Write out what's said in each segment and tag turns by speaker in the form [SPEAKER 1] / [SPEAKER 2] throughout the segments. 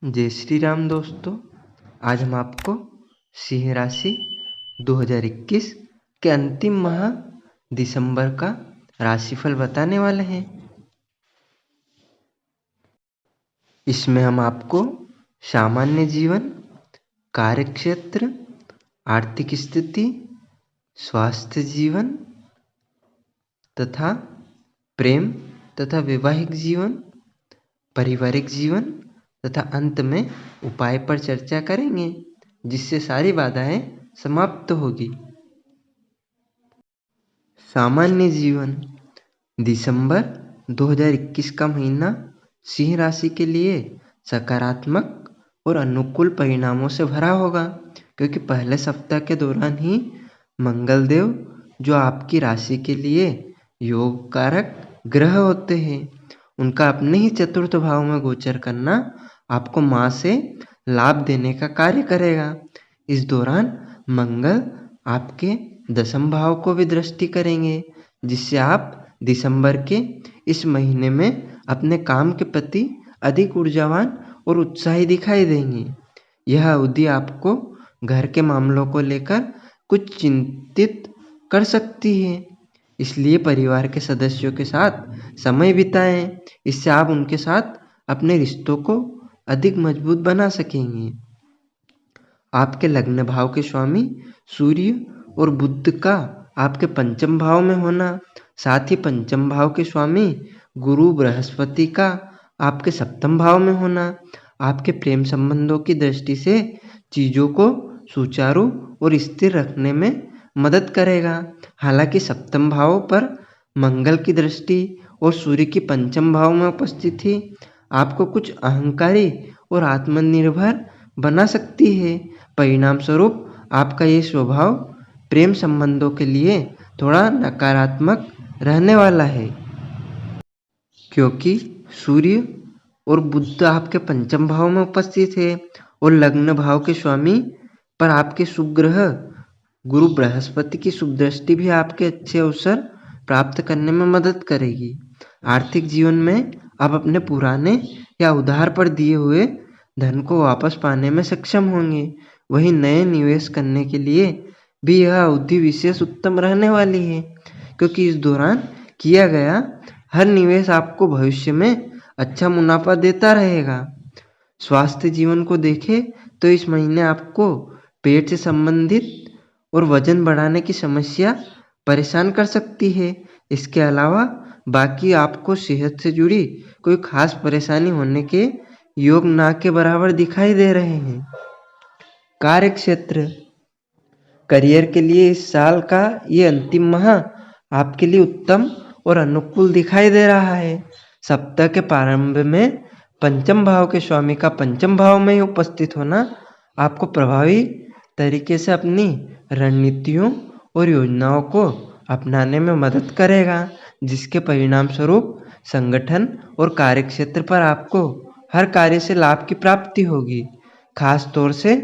[SPEAKER 1] जय श्री राम दोस्तों। आज हम आपको सिंह राशि 2021 के अंतिम माह दिसंबर का राशिफल बताने वाले हैं। इसमें हम आपको सामान्य जीवन, कार्यक्षेत्र, आर्थिक स्थिति, स्वास्थ्य जीवन तथा प्रेम तथा वैवाहिक जीवन, पारिवारिक जीवन तथा अंत में उपाय पर चर्चा करेंगे, जिससे सारी बाधाएं समाप्त होगी। सामान्य जीवन। दिसंबर 2021 का महीना सिंह राशि के लिए सकारात्मक और अनुकूल परिणामों से भरा होगा, क्योंकि पहले सप्ताह के दौरान ही मंगल देव, जो आपकी राशि के लिए योग कारक ग्रह होते हैं, उनका अपने ही चतुर्थ भाव में गोचर करना आपको मां से लाभ देने का कार्य करेगा। इस दौरान मंगल आपके दशम भाव को भी दृष्टि करेंगे, जिससे आप दिसंबर के इस महीने में अपने काम के प्रति अधिक ऊर्जावान और उत्साही दिखाई देंगे। यह अवधि आपको घर के मामलों को लेकर कुछ चिंतित कर सकती है, इसलिए परिवार के सदस्यों के साथ समय बिताएं। इससे आप उनके साथ अपने रिश्तों को अधिक मजबूत बना सकेंगे। आपके लग्न भाव के स्वामी सूर्य और बुध का आपके पंचम भाव में होना, साथ ही पंचम भाव के स्वामी गुरु बृहस्पति का आपके सप्तम भाव में होना आपके प्रेम संबंधों की दृष्टि से चीजों को सुचारू और स्थिर रखने में मदद करेगा। हालांकि सप्तम भाव पर मंगल की दृष्टि और सूर्य की पंचम भाव में उपस्थिति आपको कुछ अहंकारी और आत्मनिर्भर बना सकती है। परिणाम स्वरूप आपका ये स्वभाव प्रेम संबंधों के लिए थोड़ा नकारात्मक रहने वाला है, क्योंकि सूर्य और बुध आपके पंचम भाव में उपस्थित है और लग्न भाव के स्वामी पर आपके शुभ ग्रह गुरु बृहस्पति की शुभ दृष्टि भी आपके अच्छे अवसर प्राप्त करने में मदद करेगी। आर्थिक जीवन में आप अपने पुराने या उधार पर दिए हुए धन को वापस पाने में सक्षम होंगे। वहीं नए निवेश करने के लिए भी यह अवधि विशेष उत्तम रहने वाली है, क्योंकि इस दौरान किया गया हर निवेश आपको भविष्य में अच्छा मुनाफा देता रहेगा। स्वास्थ्य जीवन को देखें तो इस महीने आपको पेट से संबंधित और वजन बढ़ाने की समस्या परेशान कर सकती है। इसके अलावा बाकी आपको सेहत से जुड़ी कोई खास परेशानी होने के योग ना के बराबर दिखाई दे रहे हैं। कार्यक्षेत्र। करियर के लिए इस साल का ये अंतिम माह आपके लिए उत्तम और अनुकूल दिखाई दे रहा है। सप्ताह के प्रारंभ में पंचम भाव के स्वामी का पंचम भाव में ही उपस्थित होना आपको प्रभावी तरीके से अपनी रणनीतियों और योजनाओं को अपनाने में मदद करेगा, जिसके परिणाम स्वरूप संगठन और कार्यक्षेत्र पर आपको हर कार्य से लाभ की प्राप्ति होगी। खास तौर से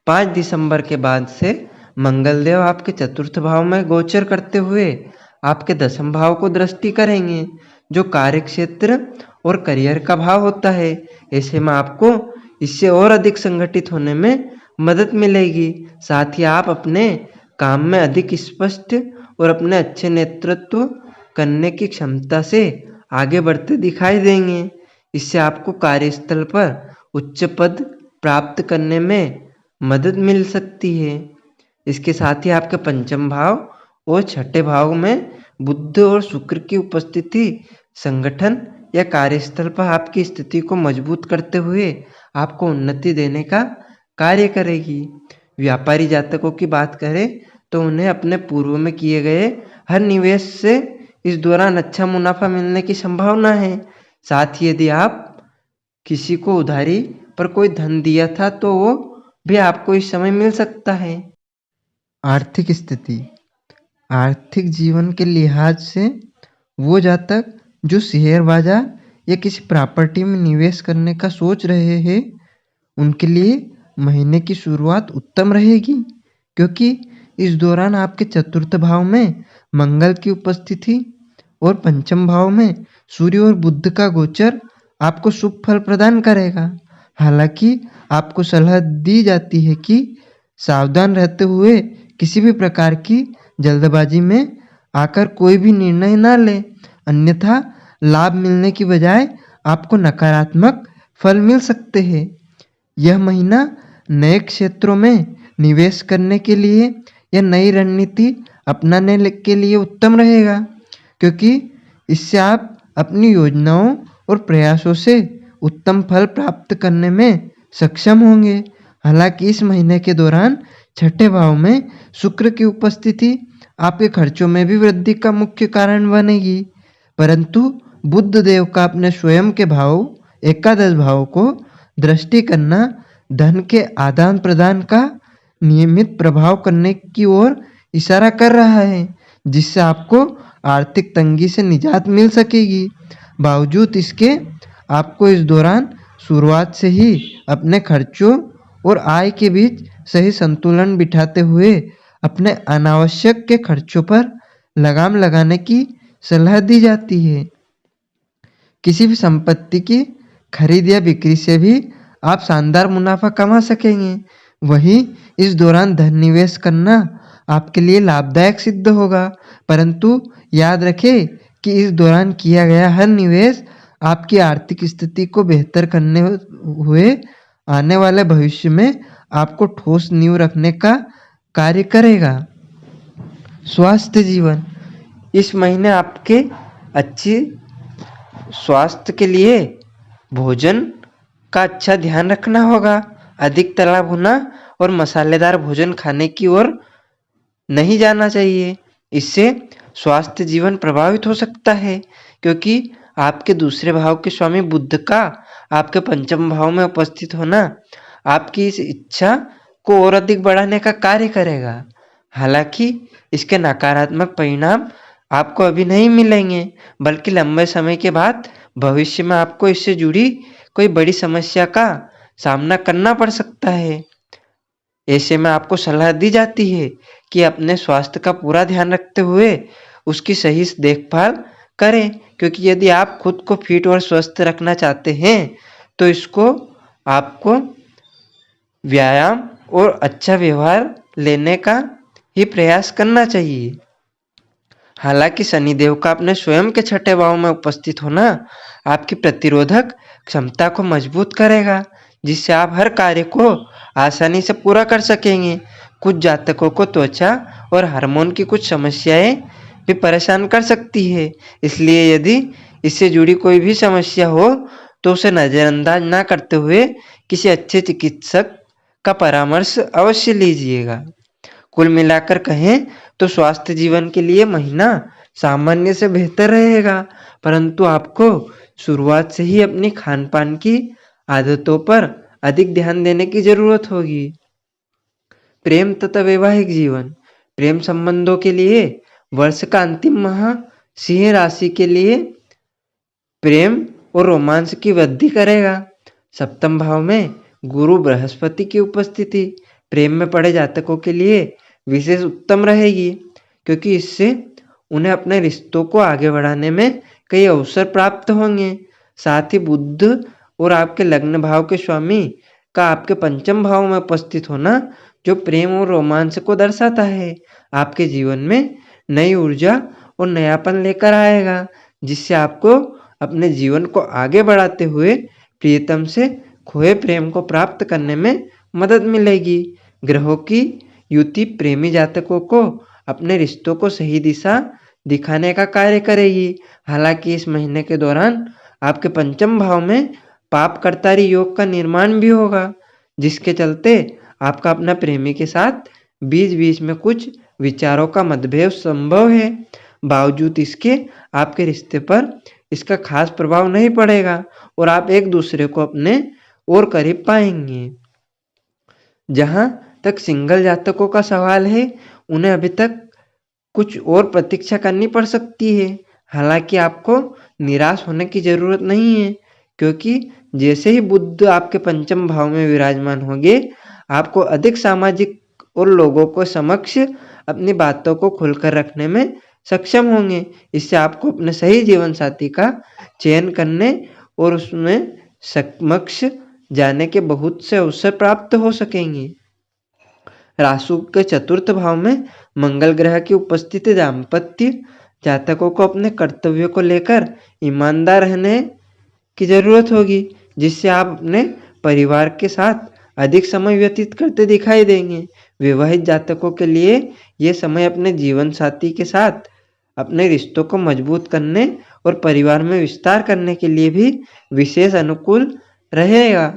[SPEAKER 1] 5 दिसंबर के बाद से मंगल देव आपके चतुर्थ भाव में गोचर करते हुए आपके दशम भाव को दृष्टि करेंगे, जो कार्यक्षेत्र और करियर का भाव होता है। ऐसे में आपको इससे और अधिक संगठित होने में मदद मिलेगी। साथ ही आप अपने काम में अधिक स्पष्ट और अपने अच्छे नेतृत्व करने की क्षमता से आगे बढ़ते दिखाई देंगे। इससे आपको कार्यस्थल पर उच्च पद प्राप्त करने में मदद मिल सकती है। इसके साथ ही आपके पंचम भाव और छठे भाव में बुध और शुक्र की उपस्थिति संगठन या कार्यस्थल पर आपकी स्थिति को मजबूत करते हुए आपको उन्नति देने का कार्य करेगी। व्यापारी जातकों की बात करें तो उन्हें अपने पूर्व में किए गए हर निवेश से इस दौरान अच्छा मुनाफा मिलने की संभावना है। साथ ही यदि आप किसी को उधारी पर कोई धन दिया था तो वो भी आपको इस समय मिल सकता है। आर्थिक स्थिति। आर्थिक जीवन के लिहाज से वो जातक जो शेयर बाजार या किसी प्रॉपर्टी में निवेश करने का सोच रहे हैं, उनके लिए महीने की शुरुआत उत्तम रहेगी, क्योंकि इस दौरान आपके चतुर्थ भाव में मंगल की उपस्थिति और पंचम भाव में सूर्य और बुध का गोचर आपको शुभ फल प्रदान करेगा। हालांकि आपको सलाह दी जाती है कि सावधान रहते हुए किसी भी प्रकार की जल्दबाजी में आकर कोई भी निर्णय ना लें, अन्यथा लाभ मिलने की बजाय आपको नकारात्मक फल मिल सकते हैं। यह महीना नए क्षेत्रों में निवेश करने के लिए या नई रणनीति अपनाने के लिए उत्तम रहेगा, क्योंकि इससे आप अपनी योजनाओं और प्रयासों से उत्तम फल प्राप्त करने में सक्षम होंगे। हालांकि इस महीने के दौरान छठे भाव में शुक्र की उपस्थिति आपके खर्चों में भी वृद्धि का मुख्य कारण बनेगी, परंतु बुध देव का अपने स्वयं के भाव एकादश भाव को दृष्टि करना धन के आदान प्रदान का नियमित प्रभाव करने की ओर इशारा कर रहा है, जिससे आपको आर्थिक तंगी से निजात मिल सकेगी। बावजूद इसके आपको इस दौरान शुरुआत से ही अपने खर्चों और आय के बीच सही संतुलन बिठाते हुए अपने अनावश्यक के खर्चों पर लगाम लगाने की सलाह दी जाती है। किसी भी संपत्ति की खरीद या बिक्री से भी आप शानदार मुनाफा कमा सकेंगे। वहीं इस दौरान धन निवेश करना आपके लिए लाभदायक सिद्ध होगा, परंतु याद रखें कि इस दौरान किया गया हर निवेश आपकी आर्थिक स्थिति को बेहतर करने हुए आने वाले भविष्य में आपको ठोस नींव रखने का कार्य करेगा। स्वास्थ्य जीवन, इस महीने आपके अच्छी स्वास्थ्य के लिए भोजन का अच्छा ध्यान रखना होगा। अधिक तला भुना और मसालेदार भोजन खाने की ओर नहीं जाना चाहिए। इससे स्वास्थ्य जीवन प्रभावित हो सकता है, क्योंकि आपके दूसरे भाव के स्वामी बुध का आपके पंचम भाव में उपस्थित होना आपकी इस इच्छा को और अधिक बढ़ाने का कार्य करेगा। हालांकि इसके नकारात्मक परिणाम आपको अभी नहीं मिलेंगे, बल्कि लंबे समय के बाद भविष्य में आपको इससे जुड़ी कोई बड़ी समस्या का सामना करना पड़ सकता है। ऐसे में आपको सलाह दी जाती है कि अपने स्वास्थ्य का पूरा ध्यान रखते हुए उसकी सही देखभाल करें, क्योंकि यदि आप खुद को फिट और स्वस्थ रखना चाहते हैं तो इसको आपको व्यायाम और अच्छा व्यवहार लेने का ही प्रयास करना चाहिए। हालांकि शनिदेव का अपने स्वयं के छठे भाव में उपस्थित होना आपकी प्रतिरोधक क्षमता को मजबूत करेगा, जिससे आप हर कार्य को आसानी से पूरा कर सकेंगे। कुछ जातकों को त्वचा और हार्मोन की कुछ समस्याएं भी परेशान कर सकती है, इसलिए यदि इससे जुड़ी कोई भी समस्या हो तो उसे नज़रअंदाज ना करते हुए किसी अच्छे चिकित्सक का परामर्श अवश्य लीजिएगा। कुल मिलाकर कहें तो स्वास्थ्य जीवन के लिए महीना सामान्य से बेहतर रहेगा, परंतु आपको शुरुआत से ही अपनी खान पान की आदतों पर अधिक ध्यान देने की जरूरत होगी। प्रेम तथा वैवाहिक जीवन, प्रेम संबंधों के लिए वर्ष का अंतिम माह सिंह राशि के लिए प्रेम और रोमांस की वृद्धि करेगा। सप्तम भाव में गुरु बृहस्पति की उपस्थिति प्रेम में पड़े जातकों के लिए विशेष उत्तम रहेगी, क्योंकि इससे उन्हें अपने रिश्तों को आगे बढ़ाने में कई अवसर प्राप्त होंगे। साथ ही बुध और आपके लग्न भाव के स्वामी का आपके पंचम भाव में उपस्थित होना, जो प्रेम और रोमांस को दर्शाता है, आपके जीवन में नई ऊर्जा और नयापन लेकर आएगा, जिससे आपको अपने जीवन को आगे बढ़ाते हुए प्रियतम से खोए प्रेम को प्राप्त करने में मदद मिलेगी। ग्रहों की युति प्रेमी जातकों को अपने रिश्तों को सही दिशा दिखाने का कार्य करेगी। हालांकि इस महीने के दौरान आपके पंचम भाव में पाप कर्तारी योग का निर्माण भी होगा, जिसके चलते आपका अपना प्रेमी के साथ बीच बीच में कुछ विचारों का मतभेद संभव है। बावजूद इसके आपके रिश्ते पर इसका खास प्रभाव नहीं पड़ेगा और आप एक दूसरे को अपने और करीब पाएंगे। जहां तक सिंगल जातकों का सवाल है, उन्हें अभी तक कुछ और प्रतीक्षा करनी पड़ सकती है। हालांकि आपको निराश होने की जरूरत नहीं है, क्योंकि जैसे ही बुध आपके पंचम भाव में विराजमान होंगे, आपको अधिक सामाजिक और लोगों को समक्ष अपनी बातों को खुलकर रखने में सक्षम होंगे। इससे आपको अपने सही जीवन साथी का चयन करने और उसमें समक्ष जाने के बहुत से अवसर प्राप्त हो सकेंगे। राशि के चतुर्थ भाव में मंगल ग्रह की उपस्थिति दाम्पत्य जातकों को अपने कर्तव्यों को लेकर ईमानदार रहने की जरूरत होगी, जिससे आप अपने परिवार के साथ अधिक समय व्यतीत करते दिखाई देंगे। विवाहित जातकों के लिए ये समय अपने जीवन साथी के साथ अपने रिश्तों को मजबूत करने और परिवार में विस्तार करने के लिए भी विशेष अनुकूल रहेगा।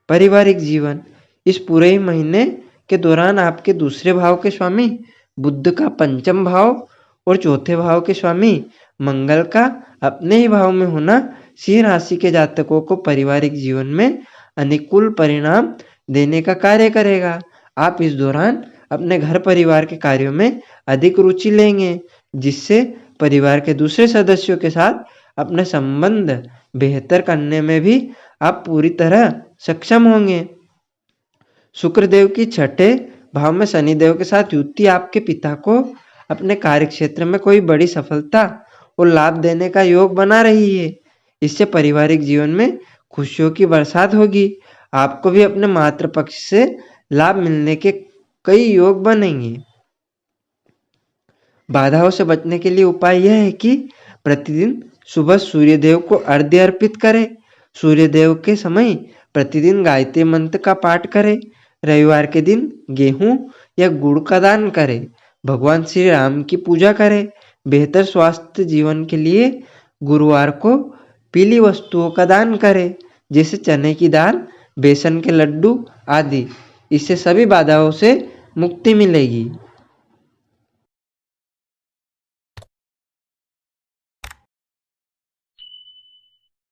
[SPEAKER 1] पारिवारिक जीवन, इस पूरे महीने के दौरान आपके दूसरे भाव के स्वामी बुध का पंचम भाव और चौथे भाव के स्वामी मंगल का अपने ही भाव में होना सिंह राशि के जातकों को पारिवारिक जीवन में अनुकूल परिणाम देने का कार्य करेगा। आप इस दौरान अपने घर परिवार के कार्यों में अधिक रुचि लेंगे, जिससे परिवार के दूसरे सदस्यों के साथ अपने संबंध बेहतर करने में भी आप पूरी तरह सक्षम होंगे। शुक्रदेव की छठे भाव में शनिदेव के साथ युति आपके पिता को अपने कार्य क्षेत्र में कोई बड़ी सफलता और लाभ देने का योग बना रही है। इससे पारिवारिक जीवन में खुशियों की बरसात होगी। आपको भी अपने मातृपक्ष से लाभ मिलने के कई योग बनेंगे। बाधाओं से बचने के लिए उपाय यह है कि प्रतिदिन सुबह सूर्यदेव को अर्घ्य अर्पित करें। सूर्यदेव के समय प्रतिदिन गायत्री मंत्र का पाठ करें। रविवार के दिन गेहूं या गुड़ का दान करें। भगवान श्री राम की पूजा करें। बेहतर स्वास्थ्य जीवन के लिए गुरुवार को पीली वस्तुओं का दान करें, जैसे चने की दाल, बेसन के लड्डू आदि। इससे सभी बाधाओं से मुक्ति मिलेगी।